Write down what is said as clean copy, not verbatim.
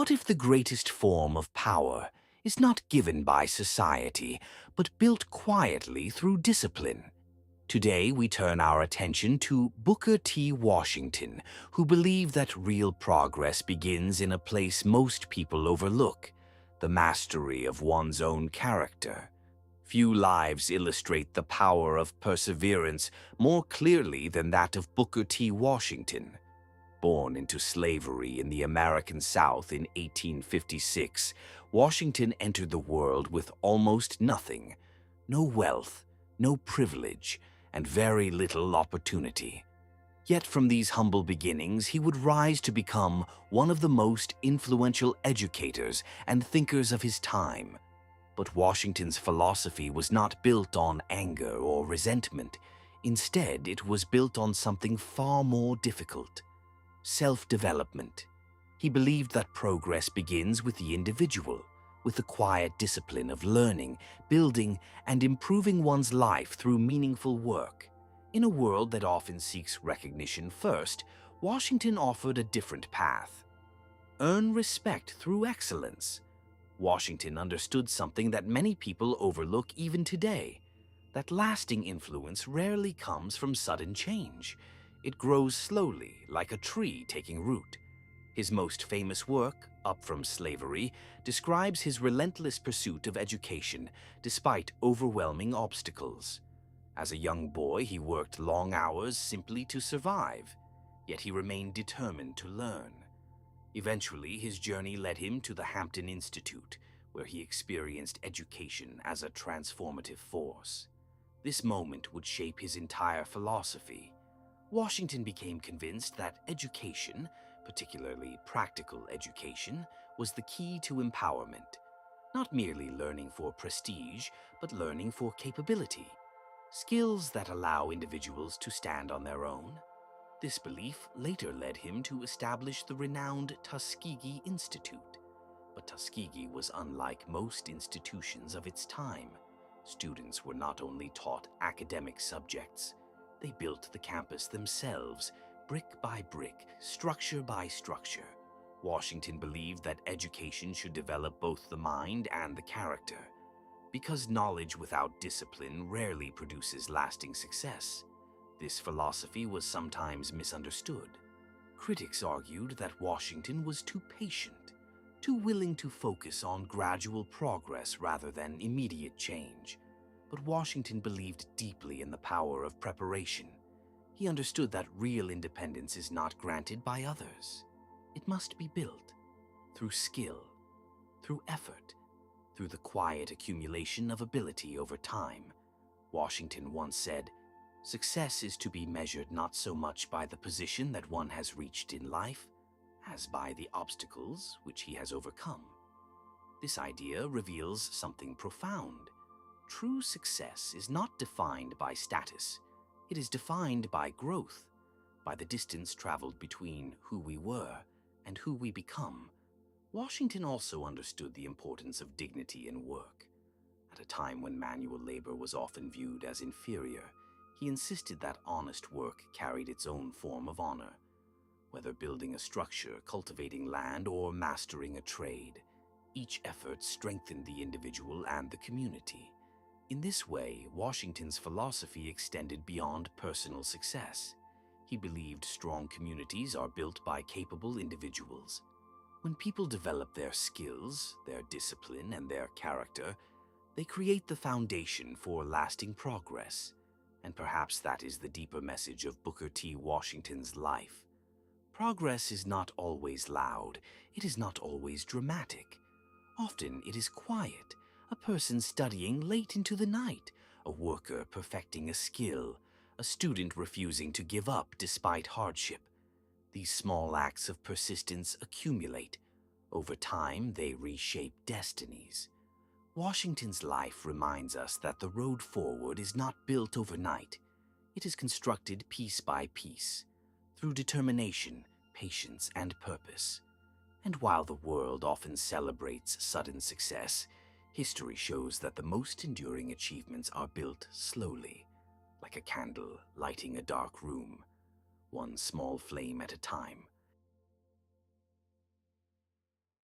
What if the greatest form of power is not given by society, but built quietly through discipline? Today, we turn our attention to Booker T. Washington, who believed that real progress begins in a place most people overlook: the mastery of one's own character. Few lives illustrate the power of perseverance more clearly than that of Booker T. Washington. Born into slavery in the American South in 1856, Washington entered the world with almost nothing: no wealth, no privilege, and very little opportunity. Yet from these humble beginnings, he would rise to become one of the most influential educators and thinkers of his time. But Washington's philosophy was not built on anger or resentment. Instead, it was built on something far more difficult: self-development. He believed that progress begins with the individual, with the quiet discipline of learning, building, and improving one's life through meaningful work. In a world that often seeks recognition first, Washington offered a different path: earn respect through excellence. Washington understood something that many people overlook even today: that lasting influence rarely comes from sudden change. It grows slowly, like a tree taking root. His most famous work, Up from Slavery, describes his relentless pursuit of education despite overwhelming obstacles. As a young boy, he worked long hours simply to survive, yet he remained determined to learn. Eventually, his journey led him to the Hampton Institute, where he experienced education as a transformative force. This moment would shape his entire philosophy. Washington became convinced that education, particularly practical education, was the key to empowerment. Not merely learning for prestige, but learning for capability. Skills that allow individuals to stand on their own. This belief later led him to establish the renowned Tuskegee Institute. But Tuskegee was unlike most institutions of its time. Students were not only taught academic subjects, they built the campus themselves, brick by brick, structure by structure. Washington believed that education should develop both the mind and the character, because knowledge without discipline rarely produces lasting success. This philosophy was sometimes misunderstood. Critics argued that Washington was too patient, too willing to focus on gradual progress rather than immediate change. But Washington believed deeply in the power of preparation. He understood that real independence is not granted by others. It must be built through skill, through effort, through the quiet accumulation of ability over time. Washington once said, "Success is to be measured not so much by the position that one has reached in life, as by the obstacles which he has overcome." This idea reveals something profound. True success is not defined by status. It is defined by growth, by the distance traveled between who we were and who we become. Washington also understood the importance of dignity in work. At a time when manual labor was often viewed as inferior, he insisted that honest work carried its own form of honor. Whether building a structure, cultivating land, or mastering a trade, each effort strengthened the individual and the community. In this way, Washington's philosophy extended beyond personal success. He believed strong communities are built by capable individuals. When people develop their skills, their discipline, and their character, they create the foundation for lasting progress. And perhaps that is the deeper message of Booker T. Washington's life. Progress is not always loud. It is not always dramatic. Often it is quiet. A person studying late into the night, a worker perfecting a skill, a student refusing to give up despite hardship. These small acts of persistence accumulate. Over time, they reshape destinies. Washington's life reminds us that the road forward is not built overnight. It is constructed piece by piece, through determination, patience, and purpose. And while the world often celebrates sudden success, history shows that the most enduring achievements are built slowly, like a candle lighting a dark room, one small flame at a time.